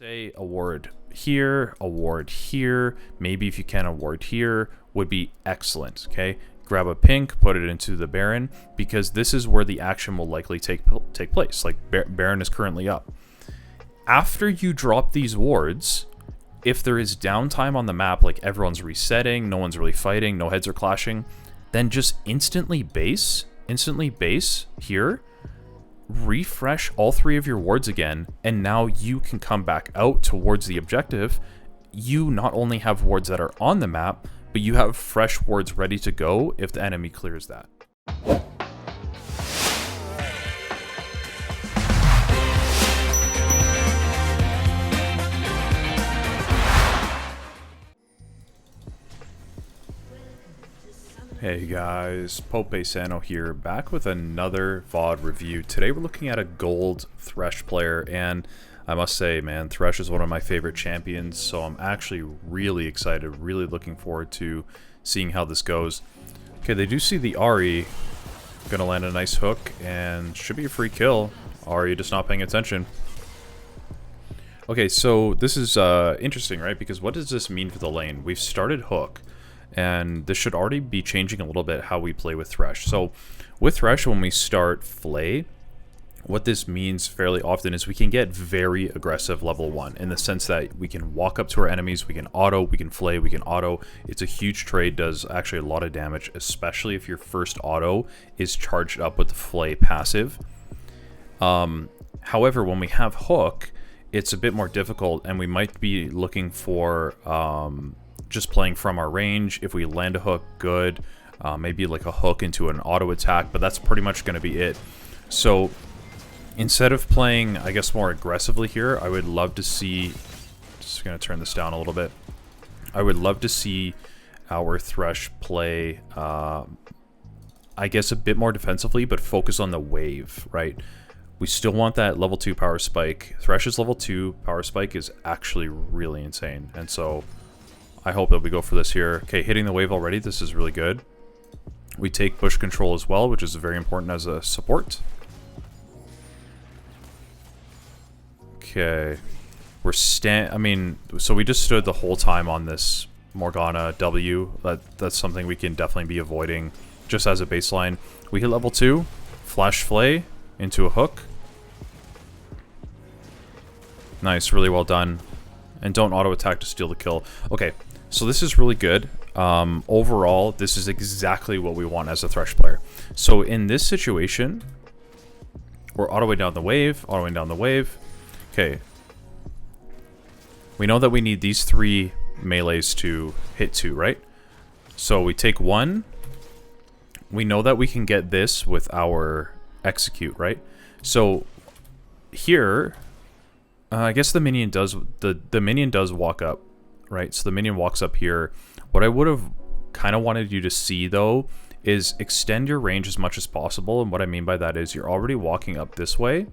Say award here, maybe if you can award here would be excellent, okay? Grab a pink, put it into the Baron, because this is where the action will likely take place. Like, Baron is currently up. After you drop these wards, if there is downtime on the map, like everyone's resetting, no one's really fighting, no heads are clashing, then just instantly base here, refresh all three of your wards again, and now you can come back out towards the objective. You not only have wards that are on the map, but you have fresh wards ready to go if the enemy clears that. Hey guys, Pope Sano here, back with another VOD review. Today we're looking at a gold Thresh player, and I must say, man, Thresh is one of my favorite champions, so I'm actually really excited, really looking forward to seeing how this goes. Okay, they do see the Ahri, gonna land a nice hook, and should be a free kill. Ahri just not paying attention. Okay, so this is interesting, right? Because what does this mean for the lane? We've started hook, and this should already be changing a little bit how we play with Thresh. So with Thresh, when we start Flay, what this means fairly often is we can get very aggressive level 1, in the sense that we can walk up to our enemies, we can auto, we can Flay, we can auto. It's a huge trade, does actually a lot of damage, especially if your first auto is charged up with the Flay passive. However, when we have hook, it's a bit more difficult, and we might be looking for just playing from our range. If we land a hook, good. Maybe like a hook into an auto attack, but that's pretty much going to be it. So instead of playing, I guess, more aggressively here, I would love to see, just going to turn this down a little bit, I would love to see our Thresh play, I guess, a bit more defensively, but focus on the wave, right? We still want that level 2 power spike. Thresh's level 2 power spike is actually really insane, and so I hope that we go for this here. Okay, hitting the wave already, this is really good. We take bush control as well, which is very important as a support. Okay, so we just stood the whole time on this Morgana W. That's something we can definitely be avoiding just as a baseline. We hit level 2, flash Flay into a hook. Nice, really well done. And don't auto attack to steal the kill. Okay, so this is really good. Overall, this is exactly what we want as a Thresh player. So in this situation, we're autoing down the wave, autoing down the wave. Okay. We know that we need these 3 melees to hit 2, right? So we take 1. We know that we can get this with our execute, right? So here, I guess the minion does the minion does walk up, right? So the minion walks up here. What I would have kind of wanted you to see, though, is extend your range as much as possible. And what I mean by that is you're already walking up this way,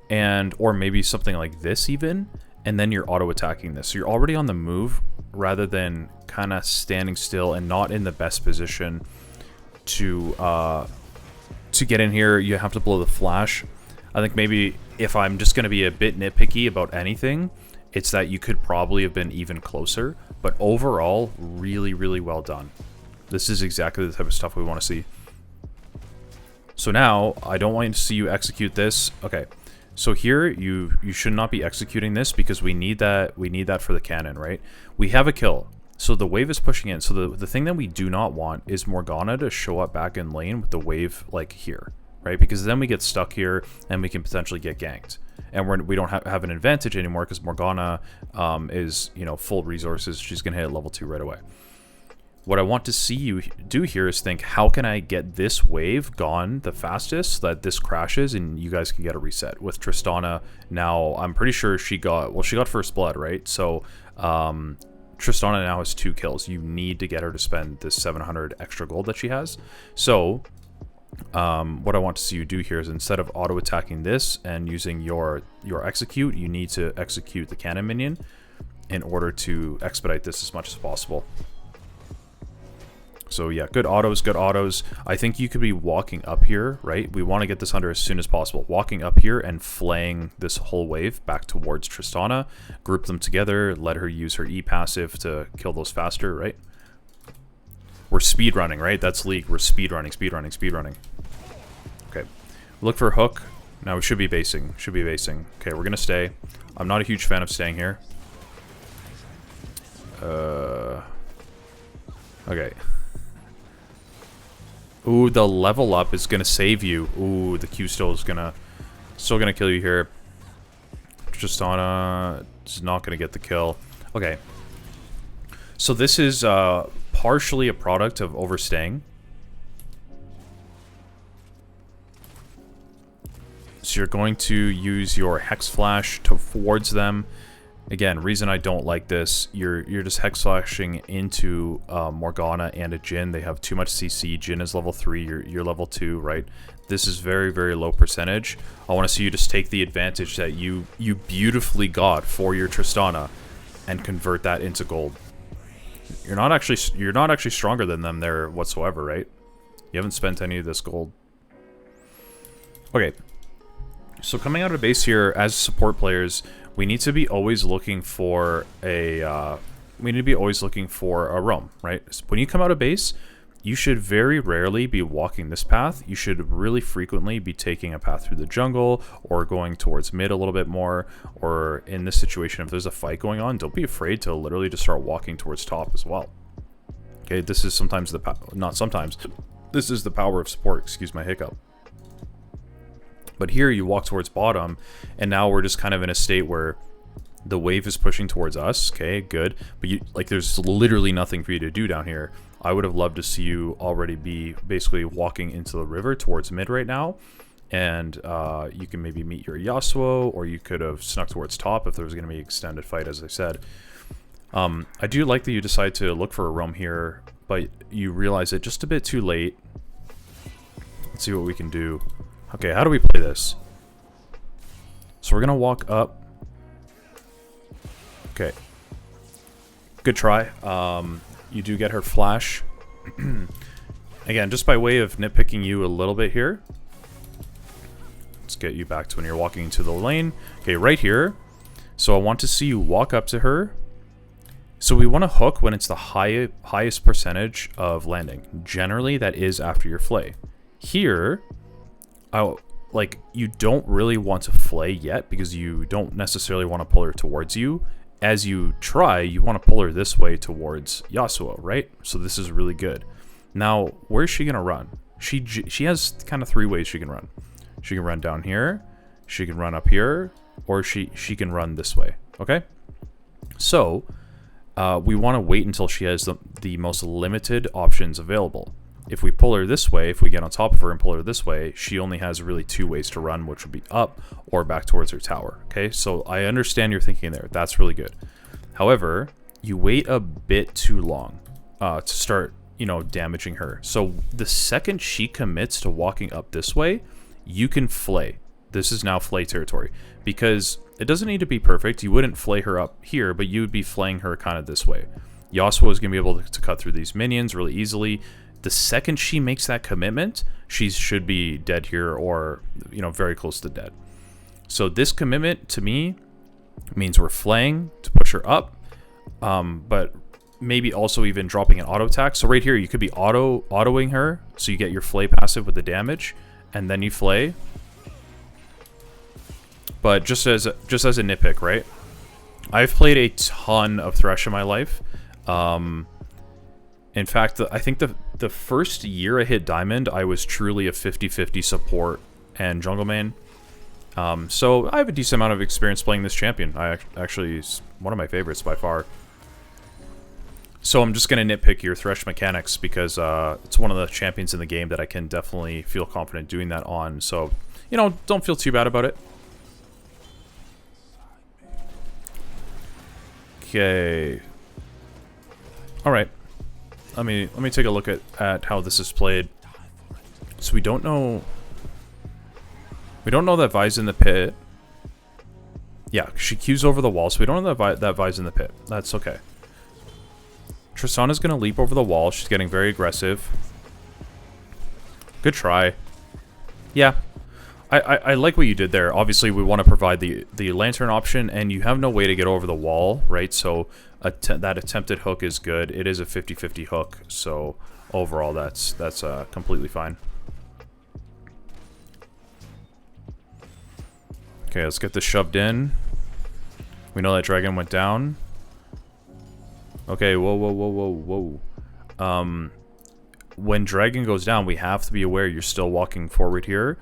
and or maybe something like this even, and then you're auto attacking this. So you're already on the move rather than kind of standing still and not in the best position to get in here. You have to blow the flash. I think maybe if I'm just going to be a bit nitpicky about anything, it's that you could probably have been even closer. But overall, really, really well done. This is exactly the type of stuff we want to see. So now, I don't want to see you execute this. Okay, so here, you should not be executing this because we need that for the cannon, right? We have a kill. So the wave is pushing in. So the thing that we do not want is Morgana to show up back in lane with the wave like here, right? Because then we get stuck here and we can potentially get ganked. And we don't have an advantage anymore because Morgana is, you know, full resources. She's going to hit level 2 right away. What I want to see you do here is think, how can I get this wave gone the fastest so that this crashes and you guys can get a reset? With Tristana now, I'm pretty sure she got first blood, right? So Tristana now has 2 kills. You need to get her to spend this 700 extra gold that she has. So what I want to see you do here is, instead of auto attacking this and using your execute, you need to execute the cannon minion in order to expedite this as much as possible. So yeah, good autos, good autos. I think you could be walking up here, right? We want to get this under as soon as possible. Walking up here and flaying this whole wave back towards Tristana. Group them together, let her use her E passive to kill those faster, right? We're speed running, right? That's League. We're speed running, speed running, speed running. Okay. Look for a hook. Now we should be basing. Should be basing. Okay, we're gonna stay. I'm not a huge fan of staying here. Okay. Ooh, the level up is gonna save you. Ooh, the Q still gonna kill you here. Tristana is not gonna get the kill. Okay. So this is partially a product of overstaying. So you're going to use your Hex Flash towards them. Again, reason I don't like this, you're just Hex Flashing into Morgana and a Jhin. They have too much CC. Jhin is level 3, you're level 2, right? This is very, very low percentage. I want to see you just take the advantage that you beautifully got for your Tristana and convert that into gold. You're not actually stronger than them there whatsoever, right? You haven't spent any of this gold. Okay. So coming out of base here as support players, we need to be always looking for a roam, right? When you come out of base, you should very rarely be walking this path. You should really frequently be taking a path through the jungle or going towards mid a little bit more, or in this situation, if there's a fight going on, don't be afraid to literally just start walking towards top as well. Okay, this is sometimes this is the power of support, excuse my hiccup. But here you walk towards bottom, and now we're just kind of in a state where the wave is pushing towards us. Okay, good. But there's literally nothing for you to do down here. I would have loved to see you already be basically walking into the river towards mid right now. And you can maybe meet your Yasuo, or you could have snuck towards top if there was going to be an extended fight, as I said. I do like that you decide to look for a roam here, but you realize it just a bit too late. Let's see what we can do. Okay, how do we play this? So we're gonna walk up. Okay. Good try. You do get her flash. Again, just by way of nitpicking you a little bit here. Let's get you back to when you're walking into the lane. Okay, right here. So I want to see you walk up to her. So we want to hook when it's the highest percentage of landing. Generally, that is after your flay. Here... you don't really want to flay yet because you don't necessarily want to pull her towards you. As you try, you want to pull her this way towards Yasuo, right? So this is really good. Now, where's she going to run? She has kind of 3 ways she can run. She can run down here, she can run up here, or she can run this way, okay? So, we want to wait until she has the most limited options available. If we pull her this way, if we get on top of her and pull her this way, she only has really 2 ways to run, which would be up or back towards her tower. Okay, so I understand your thinking there. That's really good. However, you wait a bit too long to start, damaging her. So the second she commits to walking up this way, you can flay. This is now flay territory because it doesn't need to be perfect. You wouldn't flay her up here, but you would be flaying her kind of this way. Yasuo is going to be able to cut through these minions really easily. The second she makes that commitment, she should be dead here or, very close to dead. So this commitment, to me, means we're flaying to push her up, but maybe also even dropping an auto attack. So right here, you could be autoing her, so you get your flay passive with the damage, and then you flay. But just as a nitpick, right? I've played a ton of Thresh in my life. In fact, I think the first year I hit Diamond, I was truly a 50-50 support and jungle main. So I have a decent amount of experience playing this champion. Actually, it's one of my favorites by far. So I'm just going to nitpick your Thresh mechanics because it's one of the champions in the game that I can definitely feel confident doing that on. So, don't feel too bad about it. Okay. All right. Let me take a look at how this is played. So we don't know that Vi's in the pit. Yeah, she Q's over the wall, so we don't know that Vi's in the pit. That's okay. Tristana's going to leap over the wall. She's getting very aggressive. Good try. Yeah. I like what you did there. Obviously, we want to provide the lantern option, and you have no way to get over the wall, right? So that attempted hook is good. It is a 50-50 hook, so overall that's completely fine. Okay, let's get this shoved in. We know that dragon went down. Okay, whoa. When dragon goes down, we have to be aware you're still walking forward here.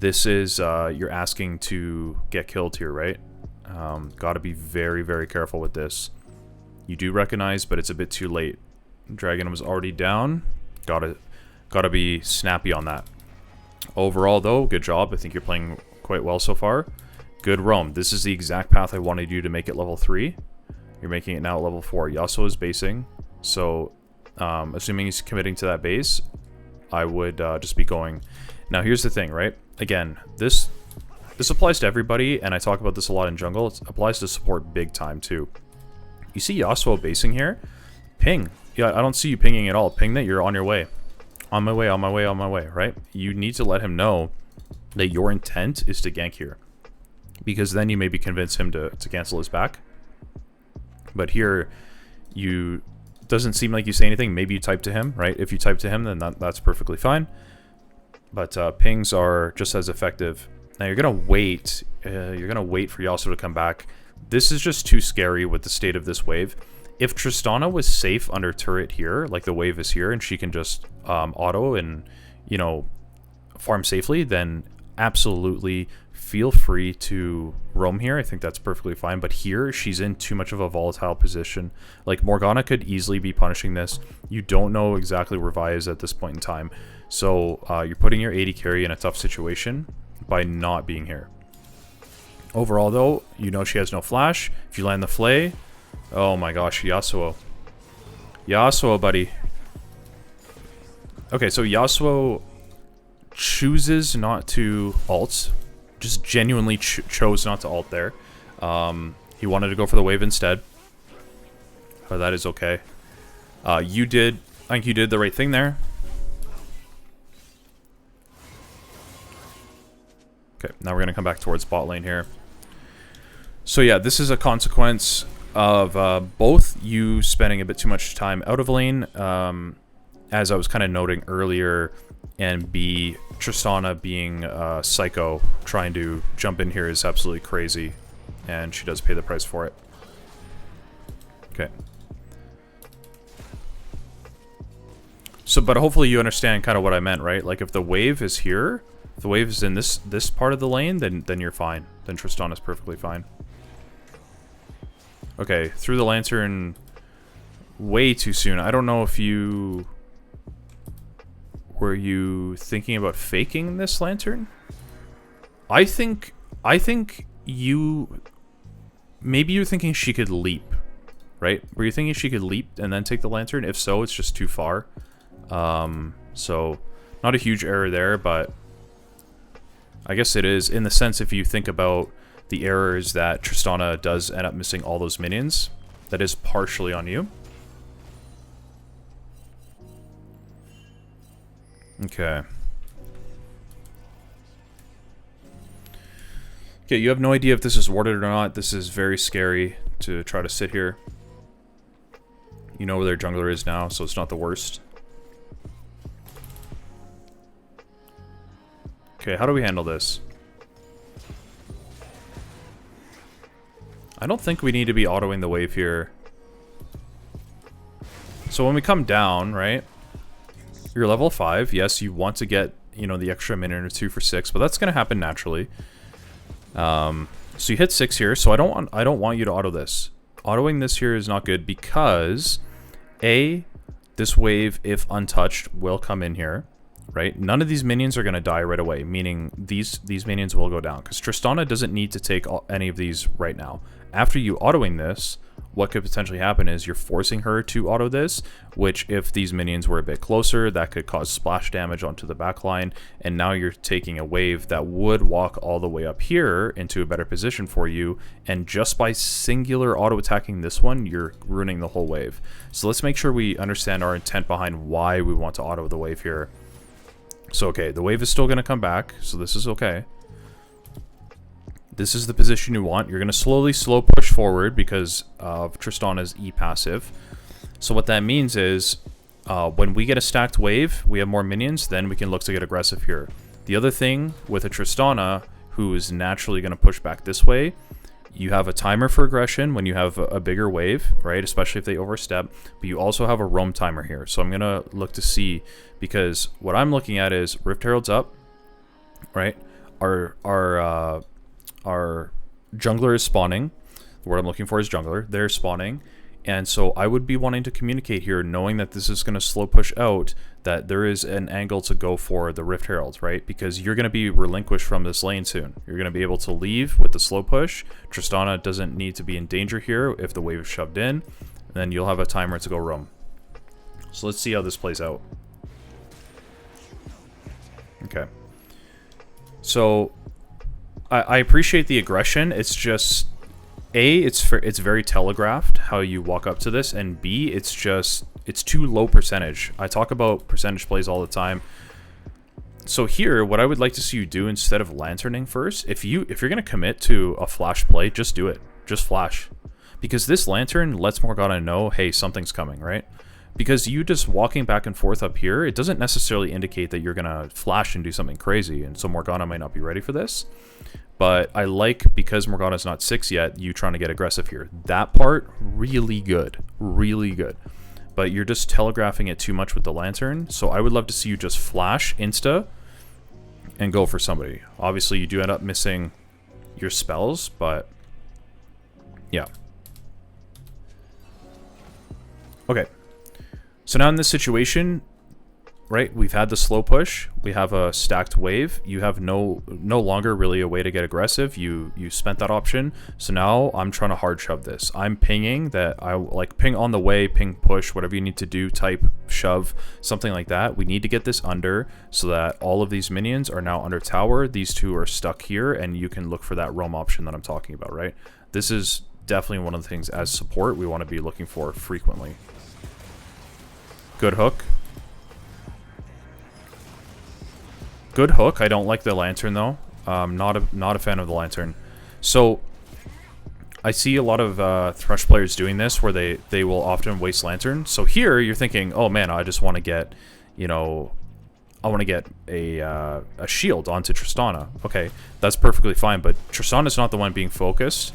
This is, you're asking to get killed here, right? Gotta be very, very careful with this. You do recognize, but it's a bit too late. Dragon was already down. Gotta be snappy on that. Overall, though, good job. I think you're playing quite well so far. Good roam. This is the exact path I wanted you to make it level 3. You're making it now at level 4. Yasuo is basing, so assuming he's committing to that base, I would just be going. Now, here's the thing, right? Again, this applies to everybody, and I talk about this a lot in jungle. It applies to support big time, too. You see Yasuo basing here? Ping. Yeah, I don't see you pinging at all. Ping that you're on your way. On my way, on my way, on my way, right? You need to let him know that your intent is to gank here. Because then you maybe convince him to cancel his back. But here, doesn't seem like you say anything. Maybe you type to him, right? If you type to him, then that's perfectly fine. But pings are just as effective. Now you're gonna wait. You're gonna wait for Yasuo to come back. This is just too scary with the state of this wave. If Tristana was safe under turret here, like the wave is here, and she can just auto and, you know, farm safely, then absolutely feel free to roam here. I think that's perfectly fine. But here, she's in too much of a volatile position. Like, Morgana could easily be punishing this. You don't know exactly where Vi is at this point in time. So you're putting your AD carry in a tough situation by not being here. Overall, though, you know she has no flash. If you land the flay, oh my gosh, Yasuo. Yasuo, buddy. Okay, so Yasuo chooses not to ult. Just genuinely chose not to ult there. He wanted to go for the wave instead. But that is okay. I think you did the right thing there. Okay, now we're going to come back towards bot lane here. So yeah, this is a consequence of both you spending a bit too much time out of lane, as I was kind of noting earlier, and B, Tristana being psycho, trying to jump in here is absolutely crazy, and she does pay the price for it. Okay. So, but hopefully you understand kind of what I meant, right? Like, if the wave is here, if the wave is in this part of the lane, then you're fine. Then Tristana's perfectly fine. Okay, threw the lantern way too soon. I don't know if you... Were you thinking about faking this lantern? I think you... Maybe you're thinking she could leap, right? Were you thinking she could leap and then take the lantern? If so, it's just too far. So, not a huge error there, but... I guess it is, in the sense if you think about the errors that Tristana does end up missing all those minions, that is partially on you. Okay. Okay, you have no idea if this is warded or not. This is very scary to try to sit here. You know where their jungler is now, so it's not the worst. Okay, how do we handle this? I don't think we need to be autoing the wave here. So when we come down, right? You're level 5. Yes, you want to get, you know, the extra minute or two for 6, but that's going to happen naturally. So you hit 6 here. So I don't want you to auto this. Autoing this here is not good because A, this wave, if untouched, will come in here. Right? None of these minions are going to die right away, meaning these minions will go down. Because Tristana doesn't need to take any of these right now. After you autoing this, what could potentially happen is you're forcing her to auto this, which if these minions were a bit closer, that could cause splash damage onto the back line, and now you're taking a wave that would walk all the way up here into a better position for you, and just by singular auto attacking this one, you're ruining the whole wave. So let's make sure we understand our intent behind why we want to auto the wave here. So okay, the wave is still going to come back, so this is okay. This is the position you want. You're going to slowly slow push forward because of Tristana's E passive. So what that means is when we get a stacked wave, we have more minions, then we can look to get aggressive here. The other thing with a Tristana, who is naturally going to push back this way, you have a timer for aggression when you have a bigger wave, right? Especially if they overstep. But you also have a roam timer here. So I'm going to look to see, because what I'm looking at is Rift Herald's up, right? Our jungler is spawning. The word I'm looking for is jungler. They're spawning. And so I would be wanting to communicate here, knowing that this is going to slow push out, that there is an angle to go for the Rift Herald, right? Because you're going to be relinquished from this lane soon. You're going to be able to leave with the slow push. Tristana doesn't need to be in danger here if the wave is shoved in. And then you'll have a timer to go roam. So let's see how this plays out. Okay. So I appreciate the aggression. It's just, A, it's very telegraphed how you walk up to this, and B, it's too low percentage. I talk about percentage plays all the time. So here, what I would like to see you do instead of lanterning first, if you're gonna commit to a flash play, just do it. Just flash. Because this lantern lets Morgana know, hey, something's coming, right? Because you just walking back and forth up here, it doesn't necessarily indicate that you're gonna flash and do something crazy, and so Morgana might not be ready for this. But I like, because Morgana's not 6 yet, you trying to get aggressive here. That part, really good. Really good. But you're just telegraphing it too much with the lantern. So I would love to see you just flash, insta, and go for somebody. Obviously, you do end up missing your spells, but yeah. Okay. So now in this situation, right, we've had the slow push, we have a stacked wave, you have no longer really a way to get aggressive, you spent that option, so now I'm trying to hard shove this. I'm pinging that, I like ping on the way, ping push, whatever you need to do, type shove, something like that. We need to get this under so that all of these minions are now under tower, these two are stuck here, and you can look for that roam option that I'm talking about, right? This is definitely one of the things as support we want to be looking for frequently. Good hook. Good hook. I don't like the lantern though. Not a fan of the lantern. So I see a lot of Thresh players doing this where they will often waste lantern. So here you're thinking, oh man, I just want to get, you know, I want to get a shield onto Tristana. Okay, that's perfectly fine, but Tristana's not the one being focused.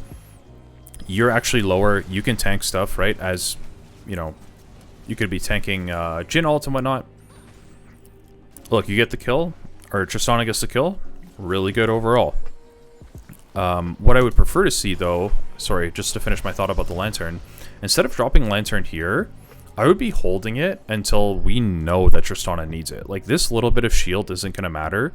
You're actually lower. You can tank stuff, right? As, you know, you could be tanking Jhin ult and whatnot. Look, you get the kill, or Tristana gets the kill. Really good overall. What I would prefer to see, though, sorry, just to finish my thought about the lantern, instead of dropping lantern here, I would be holding it until we know that Tristana needs it. Like, this little bit of shield isn't going to matter.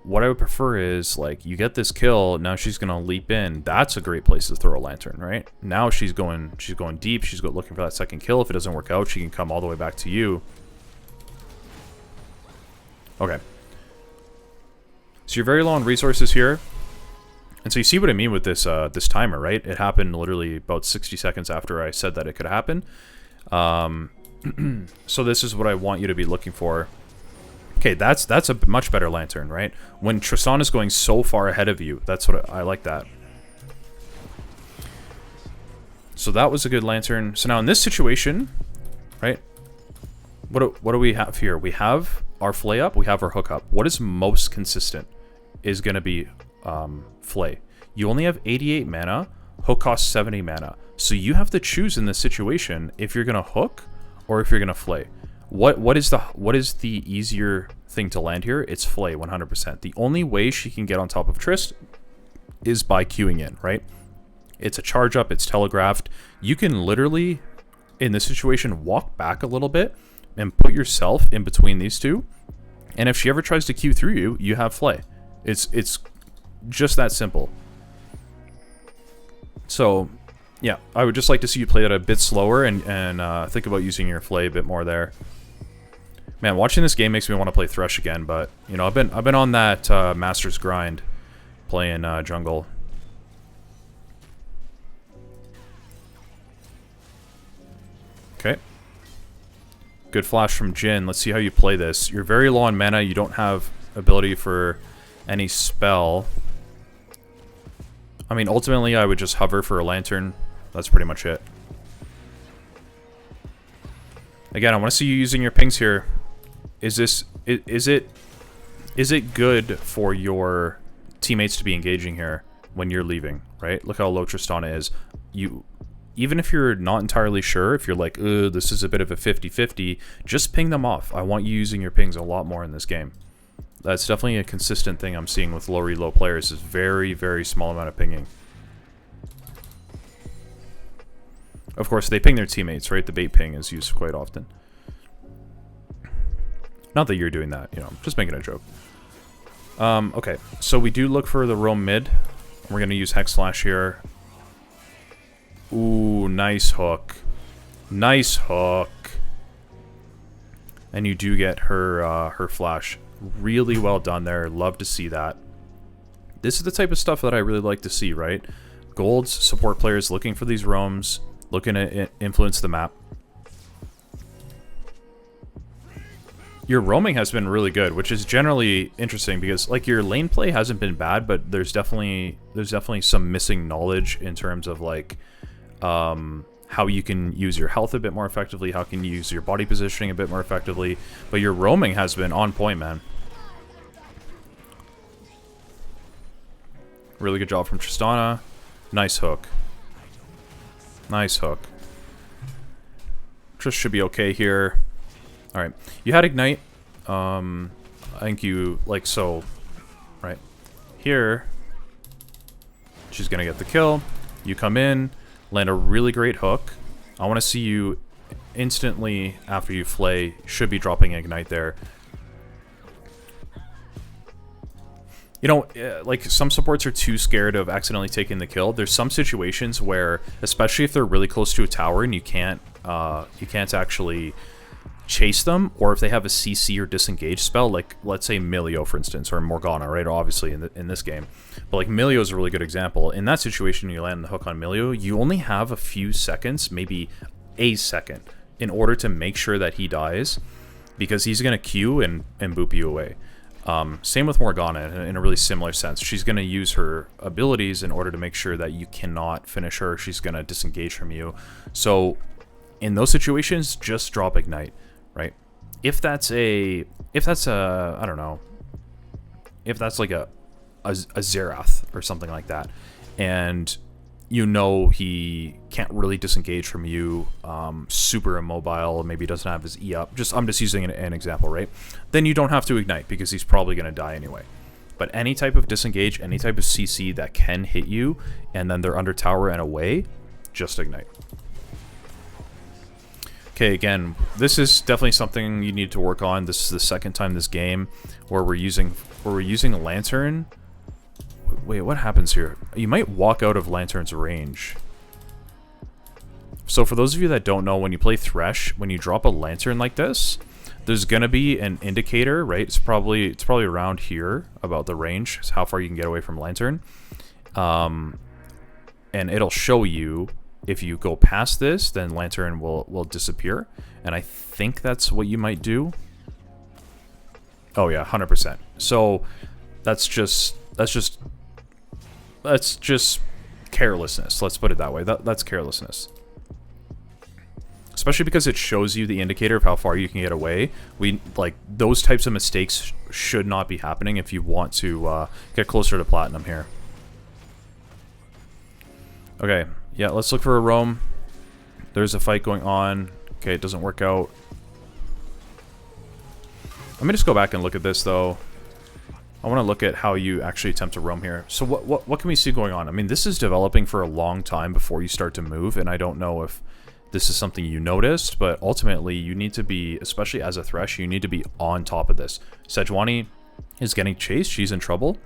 What I would prefer is, like, you get this kill, now she's going to leap in. That's a great place to throw a lantern, right? Now she's going deep, she's looking for that second kill. If it doesn't work out, she can come all the way back to you. Okay. So you're very low on resources here. And so you see what I mean with this this timer, right? It happened literally about 60 seconds after I said that it could happen. So this is what I want you to be looking for. Okay, that's a much better lantern, right? When Tristana is going so far ahead of you, that's what I like that. So that was a good lantern. So now in this situation, right? What do we have here? We have our flay up, we have our hook up. What is most consistent is going to be flay. You only have 88 mana, hook costs 70 mana. So you have to choose in this situation if you're going to hook or if you're going to flay. What is the easier thing to land here? It's flay 100%. The only way she can get on top of Trist is by queuing in, right? It's a charge up, it's telegraphed. You can literally, in this situation, walk back a little bit and put yourself in between these two. And if she ever tries to queue through you, you have flay. It's just that simple. So Yeah, I would just like to see you play it a bit slower and think about using your flay a bit more there. Man, watching this game makes me want to play Thresh again, but you know, I've been on that Masters grind, playing jungle. Okay. Good flash from Jhin. Let's see how you play this. You're very low on mana. You don't have ability for any spell. I mean, ultimately, I would just hover for a lantern. That's pretty much it. Again, I want to see you using your pings here. Is it good for your teammates to be engaging here when you're leaving, right? Look how low Tristana is. Even if you're not entirely sure, if you're like, this is a bit of a 50-50, just ping them off. I want you using your pings a lot more in this game. That's definitely a consistent thing I'm seeing with low reload players, is very, very small amount of pinging. Of course, they ping their teammates, right? The bait ping is used quite often. Not that you're doing that, you know, I'm just making a joke. Okay, so we do look for the roam mid. We're going to use Hex Slash here. Ooh, nice hook. Nice hook. And you do get her flash. Really well done there. Love to see that. This is the type of stuff that I really like to see, right? Gold's support players looking for these roams, looking to influence the map. Your roaming has been really good, which is generally interesting because like your lane play hasn't been bad, but there's definitely some missing knowledge in terms of like how you can use your health a bit more effectively, how can you use your body positioning a bit more effectively. But your roaming has been on point, man. Really good job from Tristana. Nice hook. Nice hook. Trish should be okay here. Alright. You had Ignite. I think you, like so, right? Here, she's gonna get the kill. You come in, land a really great hook. I want to see you instantly after you flay. Should be dropping Ignite there. You know, like some supports are too scared of accidentally taking the kill. There's some situations where, especially if they're really close to a tower and you can't actually chase them, or if they have a CC or disengage spell, like let's say Milio, for instance, or Morgana, right? Obviously in this game, but like Milio is a really good example. In that situation, you land the hook on Milio, you only have a few seconds, maybe a second, in order to make sure that he dies, because he's gonna Q and boop you away. Same with Morgana in a really similar sense. She's going to use her abilities in order to make sure that you cannot finish her. She's going to disengage from you. So in those situations, just drop Ignite, right? If that's I don't know, if that's like a Xerath or something like that, and you know he can't really disengage from you, super immobile, maybe doesn't have his E up, I'm just using an example, right? Then you don't have to Ignite because he's probably going to die anyway. But any type of disengage, any type of CC that can hit you, and then they're under tower and away, just Ignite. Okay, again, this is definitely something you need to work on. This is the second time this game where we're using a Lantern. Wait, what happens here? You might walk out of Lantern's range. So for those of you that don't know, when you play Thresh, when you drop a Lantern like this, there's gonna be an indicator, right? It's probably around here, about the range, so how far you can get away from Lantern. And it'll show you, if you go past this, then Lantern will disappear. And I think that's what you might do. Oh yeah, 100%. So that's just carelessness. Let's put it that way. That's carelessness. Especially because it shows you the indicator of how far you can get away. Like those types of mistakes should not be happening if you want to get closer to platinum here. Okay, yeah, let's look for a roam. There's a fight going on. Okay, it doesn't work out. Let me just go back and look at this though. I want to look at how you actually attempt to roam here. So what can we see going on? I mean, this is developing for a long time before you start to move, and I don't know if this is something you noticed, but ultimately you need to be, especially as a Thresh, you need to be on top of this. Sejuani is getting chased. She's in trouble.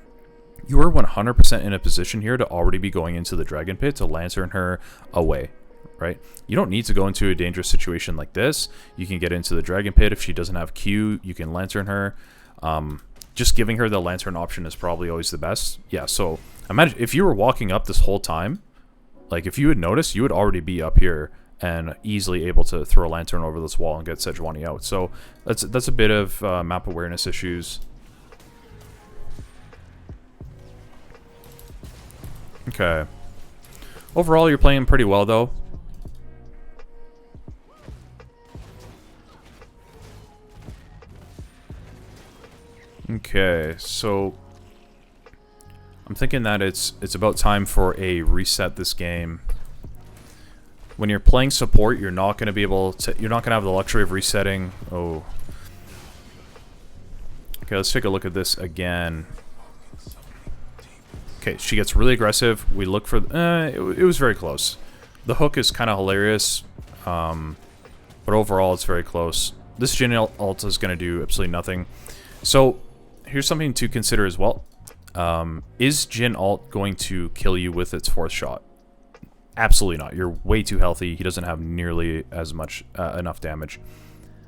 You are 100% in a position here to already be going into the Dragon Pit to lantern her away, right? You don't need to go into a dangerous situation like this. You can get into the Dragon Pit. If she doesn't have Q, you can lantern her. Just giving her the lantern option is probably always the best. Yeah, so imagine if you were walking up this whole time, like if you had noticed, you would already be up here and easily able to throw a lantern over this wall and get Sejuani out. So that's a bit of map awareness issues. Okay. Overall, you're playing pretty well, though. Okay, so I'm thinking that it's about time for a reset this game. When you're playing support, you're not going to be able to... You're not going to have the luxury of resetting. Oh. Okay, let's take a look at this again. Okay, she gets really aggressive. We look for... it was very close. The hook is kind of hilarious. But overall, it's very close. This Jhin ult is going to do absolutely nothing. So, here's something to consider as well. Is Jhin ult going to kill you with its 4th shot? Absolutely not. You're way too healthy. He doesn't have nearly as much enough damage.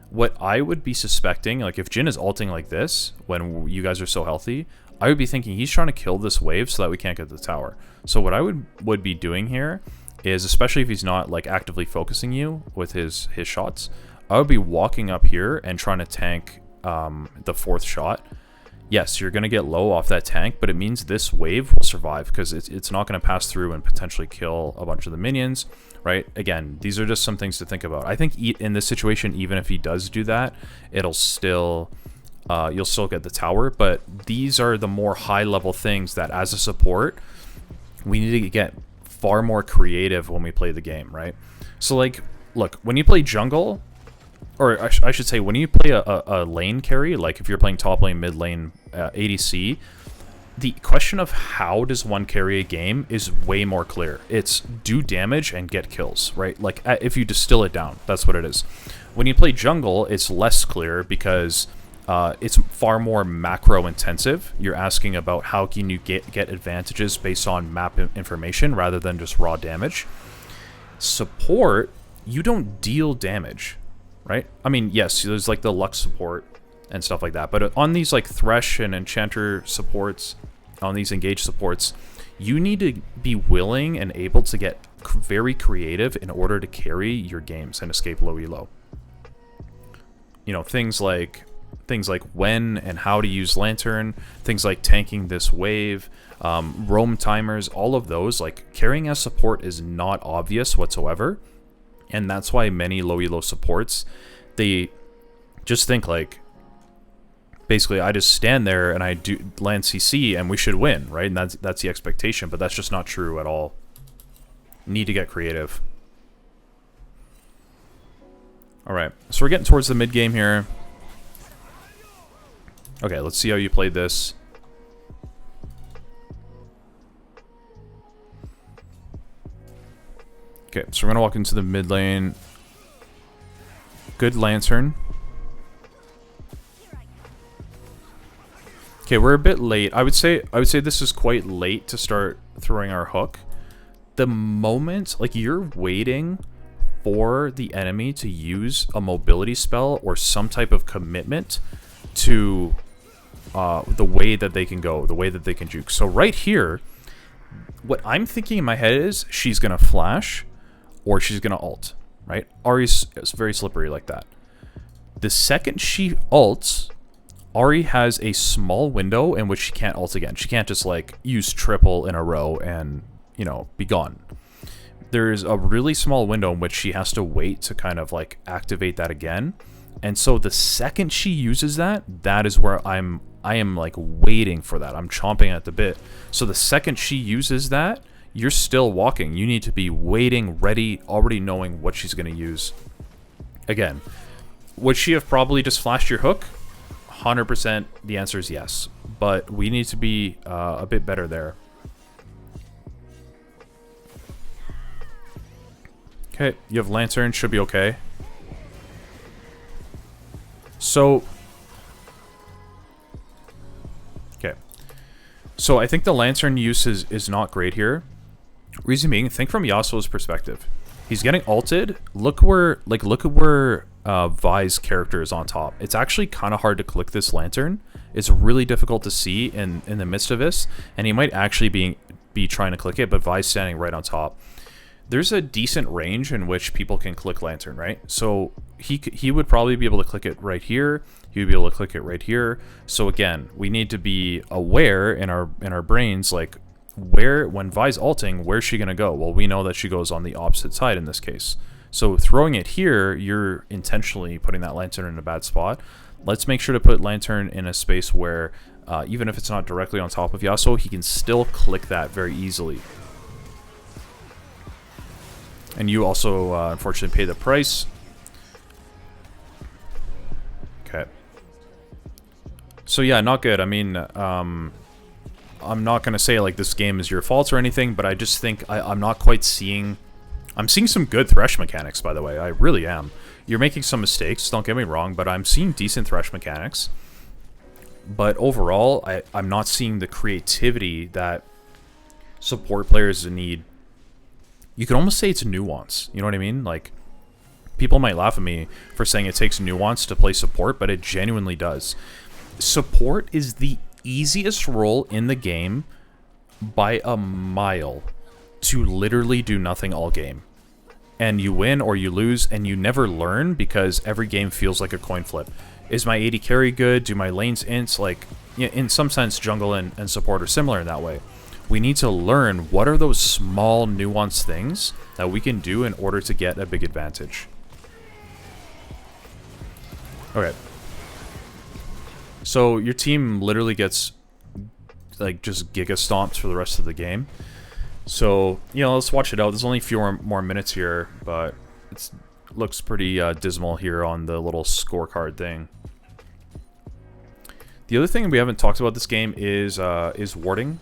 What I would be suspecting, like if Jhin is ulting like this, when you guys are so healthy, I would be thinking he's trying to kill this wave so that we can't get the tower. So what I would be doing here is, especially if he's not like actively focusing you with his shots, I would be walking up here and trying to tank the 4th shot. Yes, you're going to get low off that tank, but it means this wave will survive because it's not going to pass through and potentially kill a bunch of the minions, right? Again, these are just some things to think about. I think in this situation, even if he does do that, it'll still... you'll still get the tower, but these are the more high-level things that, as a support, we need to get far more creative when we play the game, right? So, like, look, when you play jungle... Or I should say, when you play a lane carry, like if you're playing top lane, mid lane, ADC, the question of how does one carry a game is way more clear. It's do damage and get kills, right? Like if you distill it down, that's what it is. When you play jungle, it's less clear because it's far more macro intensive. You're asking about how can you get advantages based on map information rather than just raw damage. Support, you don't deal damage. Right? I mean, yes, there's like the Lux support and stuff like that, but on these like Thresh and Enchanter supports, on these engage supports, you need to be willing and able to get very creative in order to carry your games and escape low elo. You know, things like when and how to use Lantern, things like tanking this wave, roam timers, all of those, like carrying as support is not obvious whatsoever. And that's why many low elo supports, they just think like, basically I just stand there and I do land CC and we should win, right? And that's the expectation, but that's just not true at all. Need to get creative. Alright, so we're getting towards the mid game here. Okay, let's see how you played this. Okay, so we're gonna walk into the mid lane. Good Lantern. Okay, we're a bit late. I would say this is quite late to start throwing our hook. The moment, like, you're waiting for the enemy to use a mobility spell or some type of commitment to the way that they can go, the way that they can juke. So right here, what I'm thinking in my head is she's gonna flash or she's gonna ult, right? Ahri's very slippery like that. The second she ults, Ahri has a small window in which she can't ult again. She can't just like use triple in a row and, you know, be gone. There's a really small window in which she has to wait to kind of like activate that again. And so the second she uses that, that is where I am like waiting for that. I'm chomping at the bit. So the second she uses that, you're still walking. You need to be waiting, ready, already knowing what she's going to use. Again, would she have probably just flashed your hook? 100% the answer is yes. But we need to be a bit better there. Okay, you have Lantern, should be okay. So So I think the Lantern use is not great here. Reason being, think from Yasuo's perspective. He's getting ulted. Look at where Vi's character is on top. It's actually kind of hard to click this Lantern. It's really difficult to see in the midst of this, and he might actually be trying to click it, but Vi's standing right on top. There's a decent range in which people can click Lantern, right? So he would probably be able to click it right here. He would be able to click it right here. So again, we need to be aware in our brains, like, when Vi's ulting, where's she gonna go? Well, we know that she goes on the opposite side in this case. So throwing it here, you're intentionally putting that Lantern in a bad spot. Let's make sure to put Lantern in a space where, even if it's not directly on top of Yasuo, he can still click that very easily. And you also, unfortunately, pay the price. Okay. So yeah, not good. I mean, I'm not going to say, like, this game is your fault or anything, but I just think I'm not quite seeing... I'm seeing some good Thresh mechanics, by the way. I really am. You're making some mistakes, don't get me wrong, but I'm seeing decent Thresh mechanics. But overall, I'm not seeing the creativity that support players need. You could almost say it's nuance, you know what I mean? Like, people might laugh at me for saying it takes nuance to play support, but it genuinely does. Support is the easiest role in the game by a mile to literally do nothing all game. And you win or you lose, and you never learn because every game feels like a coin flip. Is my AD carry good? Do my lanes ints? Like, yeah, in some sense, jungle and support are similar in that way. We need to learn what are those small nuanced things that we can do in order to get a big advantage. Okay. So your team literally gets, like, just giga stomps for the rest of the game. So, you know, let's watch it out. There's only a few more minutes here, but it looks pretty dismal here on the little scorecard thing. The other thing we haven't talked about this game is warding.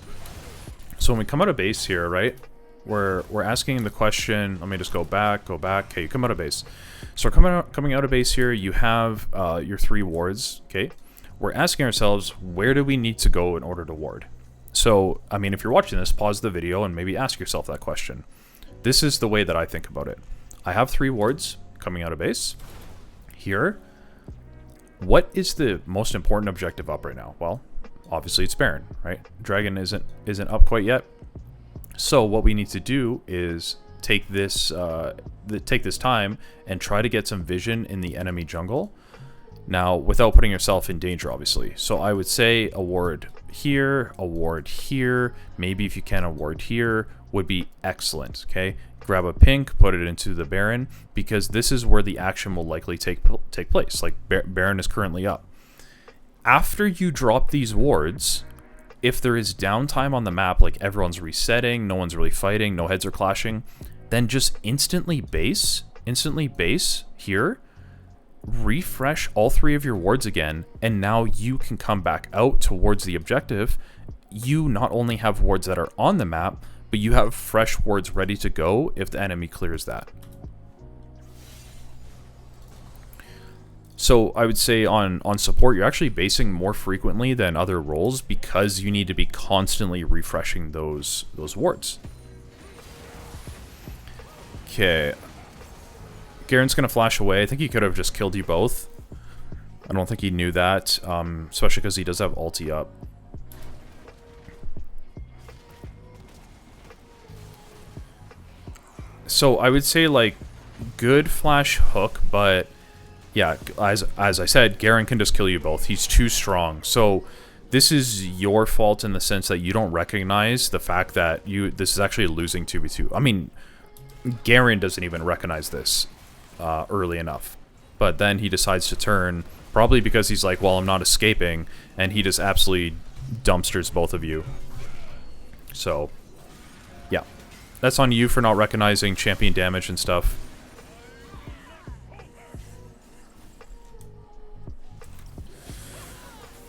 So when we come out of base here, right, we're asking the question. Let me just go back. Okay, you come out of base. So coming out of base here, you have your 3 wards. Okay, we're asking ourselves, where do we need to go in order to ward? So, I mean, if you're watching this, pause the video and maybe ask yourself that question. This is the way that I think about it. I have 3 wards coming out of base. Here, what is the most important objective up right now? Well, obviously it's Baron, right? Dragon isn't up quite yet. So what we need to do is take this time and try to get some vision in the enemy jungle. Now, without putting yourself in danger, obviously. So I would say a ward here, a ward here, maybe if you can a ward here, would be excellent, okay? Grab a pink, put it into the Baron, because this is where the action will likely take place. Like, Baron is currently up. After you drop these wards, if there is downtime on the map, like everyone's resetting, no one's really fighting, no heads are clashing, then just instantly base here, refresh all 3 of your wards again, and now you can come back out towards the objective. You not only have wards that are on the map, but you have fresh wards ready to go if the enemy clears that. So I would say on support, you're actually basing more frequently than other roles because you need to be constantly refreshing those wards. Okay. Garen's going to flash away. I think he could have just killed you both. I don't think he knew that, especially because he does have ulti up. So I would say, like, good flash hook, but yeah, as I said, Garen can just kill you both. He's too strong. So this is your fault in the sense that you don't recognize the fact that this is actually a losing 2v2. I mean, Garen doesn't even recognize this early enough. But then he decides to turn, probably because he's like, well, I'm not escaping, and he just absolutely dumpsters both of you. So, yeah. That's on you for not recognizing champion damage and stuff.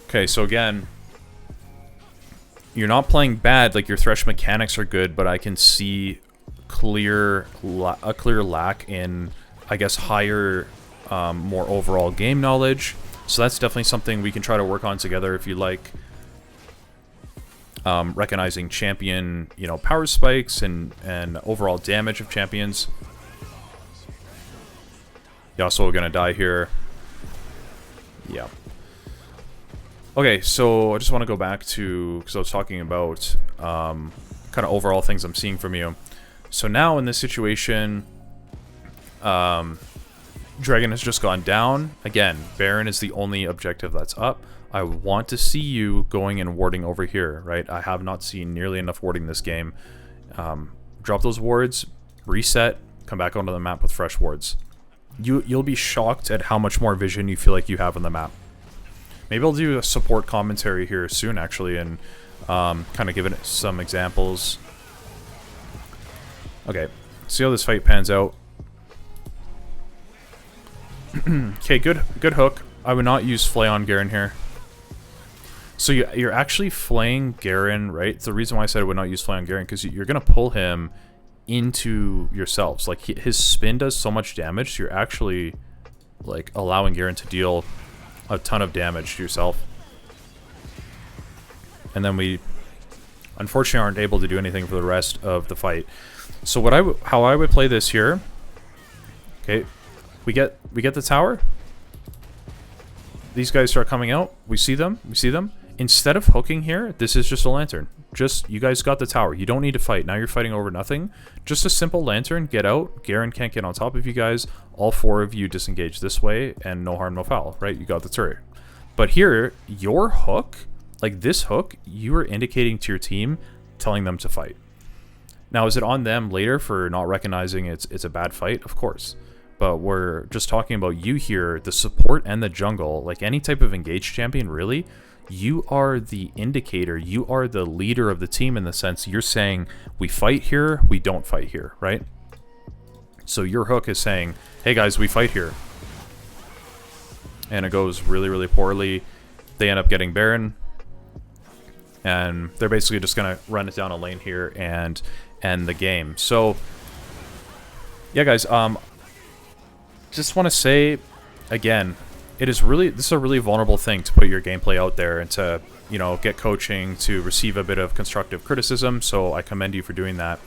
Okay, so again, you're not playing bad, like your Thresh mechanics are good, but I can see a clear lack in, I guess, higher, more overall game knowledge. So that's definitely something we can try to work on together if you like. recognizing champion, you know, power spikes and overall damage of champions. Yasuo gonna die here. Yeah. Okay, so I just want to go back to, because I was talking about kind of overall things I'm seeing from you. So now in this situation, Dragon has just gone down. Again, Baron is the only objective that's up. I want to see you going and warding over here, right? I have not seen nearly enough warding this game. Drop those wards, reset, come back onto the map with fresh wards. You'll be shocked at how much more vision you feel like you have on the map. Maybe I'll do a support commentary here soon, actually, and kind of give it some examples. Okay, see how this fight pans out. Okay, good hook. I would not use Flay on Garen here. So you're actually flaying Garen, right? The reason why I said I would not use Flay on Garen, because you're going to pull him into yourselves. Like, his spin does so much damage, so you're actually, like, allowing Garen to deal a ton of damage to yourself. And then we unfortunately aren't able to do anything for the rest of the fight. So how I would play this here. Okay, we get the tower. These guys start coming out. We see them. Instead of hooking here, this is just a lantern. Just, you guys got the tower. You don't need to fight. Now you're fighting over nothing. Just a simple lantern. Get out. Garen can't get on top of you guys. All four of you disengage this way, and no harm, no foul, right? You got the turret. But here, your hook, like this hook, you are indicating to your team, telling them to fight. Now, is it on them later for not recognizing it's a bad fight? Of course. But we're just talking about you here, the support and the jungle, like any type of engaged champion, really. You are the indicator, you are the leader of the team in the sense you're saying, we fight here, we don't fight here, right? So your hook is saying, hey guys, we fight here. And it goes really, really poorly. They end up getting Baron. And they're basically just going to run it down a lane here and end the game. So, yeah guys, just want to say, again, this is a really vulnerable thing to put your gameplay out there and to, you know, get coaching, to receive a bit of constructive criticism, so I commend you for doing that.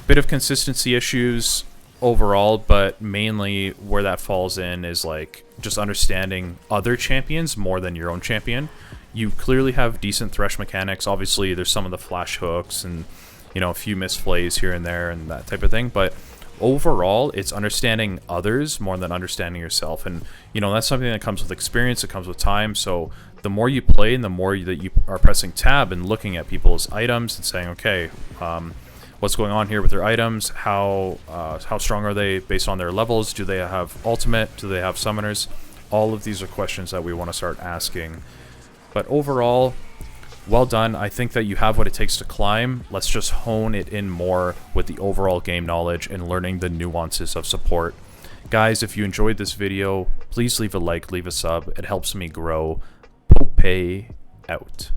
Bit of consistency issues overall, but mainly where that falls in is like just understanding other champions more than your own champion. You clearly have decent Thresh mechanics. Obviously, there's some of the flash hooks and, you know, a few misplays here and there and that type of thing, but overall, it's understanding others more than understanding yourself. And, you know, that's something that comes with experience, it comes with time. So the more you play and the more that you are pressing tab and looking at people's items and saying, okay, what's going on here with their items? How strong are they based on their levels? Do they have ultimate? Do they have summoners? All of these are questions that we want to start asking. But overall, well done. I think that you have what it takes to climb. Let's just hone it in more with the overall game knowledge and learning the nuances of support. Guys, if you enjoyed this video, please leave a like, leave a sub. It helps me grow. Pope out.